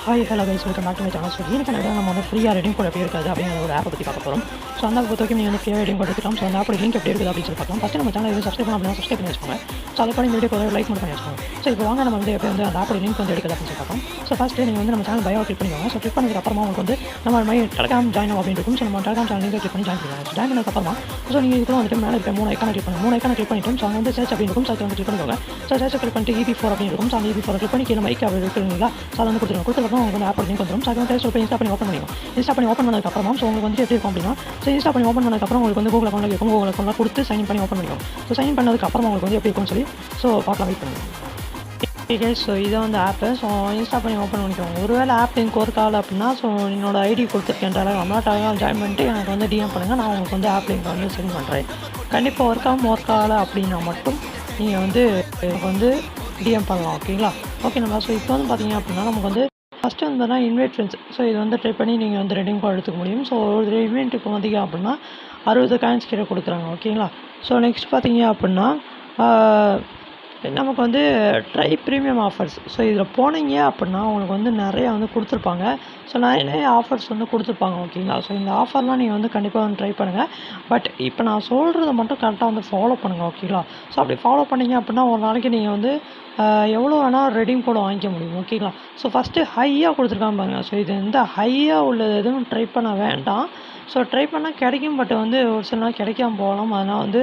Hi hello guys, welcome back to my channel. So எனக்கு நம்ம வந்து ஃப்ரீயாக ரெடிங் கோட் எப்படி இருக்காது அப்படிங்கிற ஒரு ஆப்பை பற்றி பார்க்க போகிறோம். ஸோ அந்த பொறுத்த வரைக்கும் நீங்கள் வந்து ஃப்ரீயாக ரெடிங் கோட் எடுத்துக்கலாம். ஸோ அந்த ஆப்போட லிங்க் எப்படி இருக்குது அப்படின்னு சொல்லி பார்க்கலாம். ஃபஸ்ட்டு நம்ம சேனல் எதுவும் சப்ஸ்கிரைப் பண்ணலாம், சப்ஸ்கிரைப் பண்ணி வச்சுக்கோங்க. ஸோ அதுக்கான இந்த வீடியோ லைக் மட்டும் பண்ணி வச்சுக்கோங்க. ஸோ இப்போ வாங்க நம்ம வந்து எப்படி வந்து அந்த ஆப்போட லிங்க் வந்து எடுக்குது அப்படின்னு சொல்லி பார்க்கலாம். ஸோ ஃபஸ்ட்டு நீங்கள் வந்து நம்ம சேனல் பயோ கிளிக் பண்ணிக்கோங்க. ஸோ கிளிக் பண்ணதுக்கு அப்புறமா உங்களுக்கு வந்து நம்ம மாதிரி டெலிகிராம் ஜாயின் அப்படின்னு இருக்கும். ஸோ நம்ம டெலிகிராம் சேனல் லிங்க் கிளிக் பண்ணி ஜாயின் பண்ணிக்கோங்க. ஜாயின் பண்ணதுக்கப்புறமா ஸோ நீங்கள் இதுக்கு வந்துட்டு மேலே இருக்க 3 ஐக்கான கிளிக் பண்ணுங்கள். 3 ஐக்கான கிளிக் பண்ணிட்டு ஸோ அங்கே வந்து சர்ச் அப்படின்னு இருக்கும். ஸோ வந்து கிளிக் பண்ணிக்கோங்க. ஸோ சர்ச் கிளிக் பண்ணிட்டு EB4 அப்படின்னு இருக்கும். ஸோ அந்த EB4 கிளிக் பண்ணி கீழே மைக் அப்படி இருக்குங்களா. ஸோ அதை வந்து கொடுத்துருக்கோம். உங்களுக்கு வந்து ஆப் லிங்க் வந்துடும். ஸோ அது வந்து இப்போ இன்ஸ்டா பண்ணி ஓப்பன் பண்ணிக்கும். இன்ஸ்டா பண்ணி ஓப்பன் பண்ணதுக்கப்புறமா ஸோ உங்களுக்கு வந்து எப்படி இருக்கும் அப்படின்னா, ஸோ இன்ஸ்டா பண்ணி ஓப்பன் பண்ணதுக்கப்புறம் உங்களுக்கு வந்து கூகுள் அக்கௌண்ட்டில் இருக்கும். கூகுள் அக்கௌண்ட்டில் கொடுத்து சைன் பண்ணி ஓப்பன் பண்ணிக்கும். ஸோ சைன் பண்ணதுக்கப்புறமா உங்களுக்கு வந்து எப்படி இருக்கும்னு சொல்லி ஸோ பார்க்கலாம், வெயிட் பண்ணுங்கள். ஓகே, ஸோ இதை வந்து ஆப்பு ஸோ இன்ஸ்டா பண்ணி ஓப்பன் பண்ணிக்கோங்க. ஒருவேளை ஆப் லிங்க் ஒர்க் ஆகலை அப்படின்னா ஸோ என்னோட ஐடி கொடுத்துருக்கேன்றால அமௌண்ட்டாக ஜாயின் பண்ணிட்டு எனக்கு வந்து டிஎம் பண்ணுங்கள். நான் உங்களுக்கு வந்து ஆப் லிங்க் வந்து சென்ட் பண்ணுறேன். கண்டிப்பாக ஒர்க் ஆகலை அப்படின்னா மட்டும் நீங்கள் வந்து எனக்கு வந்து டிஎம் பண்ணலாம். ஓகேங்களா? ஓகே நம்ம ஸோ இப்போ வந்து பார்த்தீங்க அப்படின்னா நமக்கு வந்து ஃபஸ்ட்டு வந்து பார்த்தீங்கன்னா இன்வைட் ஃப்ரெண்ட்ஸ். ஸோ இது வந்து ட்ரை பண்ணி நீங்கள் வந்து ரெடிங் கோட் எடுத்துக்க முடியும். ஸோ ஒரு இவெண்ட்டுக்கு வந்தீங்க அப்படின்னா 60 காயின்ஸ் கிட்ட கொடுக்குறாங்க. ஓகேங்களா? ஸோ நெக்ஸ்ட் பார்த்தீங்க அப்படின்னா நமக்கு வந்து ட்ரை ப்ரீமியம் ஆஃபர்ஸ். ஸோ இதில் போனீங்க அப்படின்னா உங்களுக்கு வந்து நிறையா வந்து கொடுத்துருப்பாங்க. ஸோ நிறைய ஆஃபர்ஸ் வந்து கொடுத்துருப்பாங்க. ஓகேங்களா? ஸோ இந்த ஆஃபர்லாம் நீங்கள் வந்து கண்டிப்பாக வந்து ட்ரை பண்ணுங்கள். பட் இப்போ நான் சொல்கிறத மட்டும் கரெக்டாக வந்து ஃபாலோ பண்ணுங்கள். ஓகேங்களா? ஸோ அப்படி ஃபாலோ பண்ணிங்க அப்படின்னா ஒரு நாளைக்கு நீங்கள் வந்து எவ்வளோ வேணால் ரெடீம் கோட் வாங்கிக்க முடியும். ஓகேங்களா? ஸோ ஃபஸ்ட்டு ஹையாக கொடுத்துருக்காங்க பாருங்கள். ஸோ இது வந்து ஹையாக உள்ளது எதுவும் ட்ரை பண்ண வேண்டாம். ஸோ ட்ரை பண்ணால் கிடைக்கும், பட் வந்து ஒரு சில நாள் கிடைக்காம போகலாம். அதனால் வந்து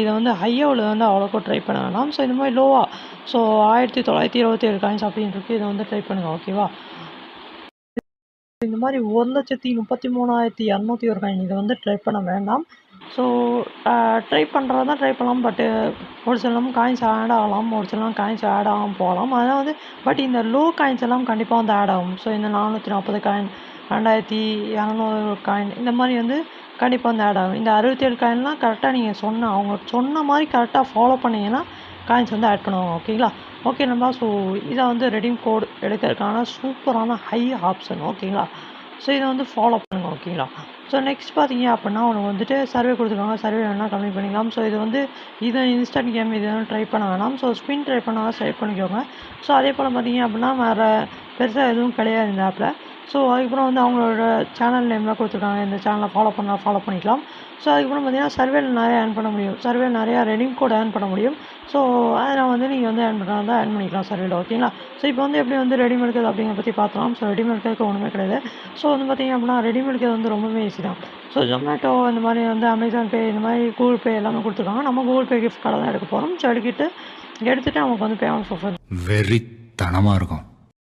இதை வந்து ஹையாக உள்ளது வந்து அவ்வளோக்கா ட்ரை பண்ண வேணாம். ஸோ இந்த மாதிரி லோவாக ஸோ 1927 காயின்ஸ் அப்படின்னு இருக்குது. இதை வந்து ட்ரை பண்ணுங்கள். ஓகேவா? இந்த மாதிரி 1,33,201 காயின் இதை வந்து ட்ரை பண்ண வேண்டாம். ஸோ ட்ரை பண்ணுறது தான் ட்ரை பண்ணலாம். பட்டு ஒரு சில காயின்ஸ் ஆட் ஆகலாம், ஒரு சில காயின்ஸ் ஆட் ஆகாமல் போகலாம். அதனால் வந்து பட் இந்த லோ காயின்ஸ் எல்லாம் கண்டிப்பாக வந்து ஆட் ஆகும். ஸோ இந்த 440 காயின், 2200 காயின் இந்த மாதிரி வந்து கண்டிப்பாக வந்து ஆட் ஆகும். இந்த 67 காயின்லாம் கரெக்டாக நீங்கள் அவங்க சொன்ன மாதிரி கரெக்டாக ஃபாலோ பண்ணிங்கன்னா காயின்ஸ் வந்து ஆட் பண்ணுவாங்க. ஓகேங்களா? ஓகே நண்பா. ஸோ இதை வந்து ரெடீம் கோட் எடுக்கிறதுக்கான சூப்பரான ஹை ஆப்ஷன். ஓகேங்களா? ஸோ இதை வந்து ஃபாலோ பண்ணுங்கள். ஓகேங்களா? ஸோ நெக்ஸ்ட் பார்த்தீங்க அப்படின்னா உனக்கு வந்துட்டு சர்வே கொடுத்துருக்காங்க. சர்வே வேணால் கம்மி பண்ணிக்கலாம். ஸோ இது வந்து இது இன்ஸ்டன்ட் கேம், இது வந்து ட்ரை பண்ண வேணாம். ஸோ ஸ்பின் ட்ரை பண்ணால் ட்ரை பண்ணிக்கோங்க. ஸோ அதே போல் பார்த்தீங்க அப்படின்னா வேறு பெருசாக எதுவும் கிடையாது இந்த ஆப்பில். ஸோ அதுக்கப்புறம் வந்து அவங்களோட சேனல் நேம்லாம் கொடுத்துருக்காங்க. இந்த சேனலை ஃபாலோ பண்ணிக்கலாம். ஸோ அதுக்கப்புறம் பார்த்தீங்கன்னா சர்வேல நிறையா ஏர்ன் பண்ண முடியும். சர்வேல நிறையா ரெடீம் கோட் ஏர்ன் பண்ண முடியும். ஸோ அதில் வந்து நீங்கள் வந்து ஏர்ன் பண்ணுறதா ஏர்ன் பண்ணிக்கலாம் சர்வேல. ஓகேங்களா? ஸோ இப்போ வந்து எப்படி வந்து ரெடீம் எடுக்கிறது அப்படிங்கிற பற்றி பார்க்கலாம். ஸோ ரெடீம் எடுக்கிறதுக்கு ஒன்றுமே கிடையாது. ஸோ வந்து பார்த்தீங்க அப்படின்னா ரெடீம் எடுக்கிறது வந்து ரொம்பவே ஈஸி தான். ஸோ ஜொமேட்டோ இந்த மாதிரி வந்து அமேசான் பே இந்த மாதிரி கூகுள் பே எல்லாமே கொடுத்துருக்காங்க. நம்ம கூகுள் பே கிஃப்ட் கார்டை தான் எடுக்க போகிறோம். ஸோ எடுத்துகிட்டு நமக்கு வந்து பேமெண்ட் ப்ரூஃப் வெறித்தனமாக இருக்கும்.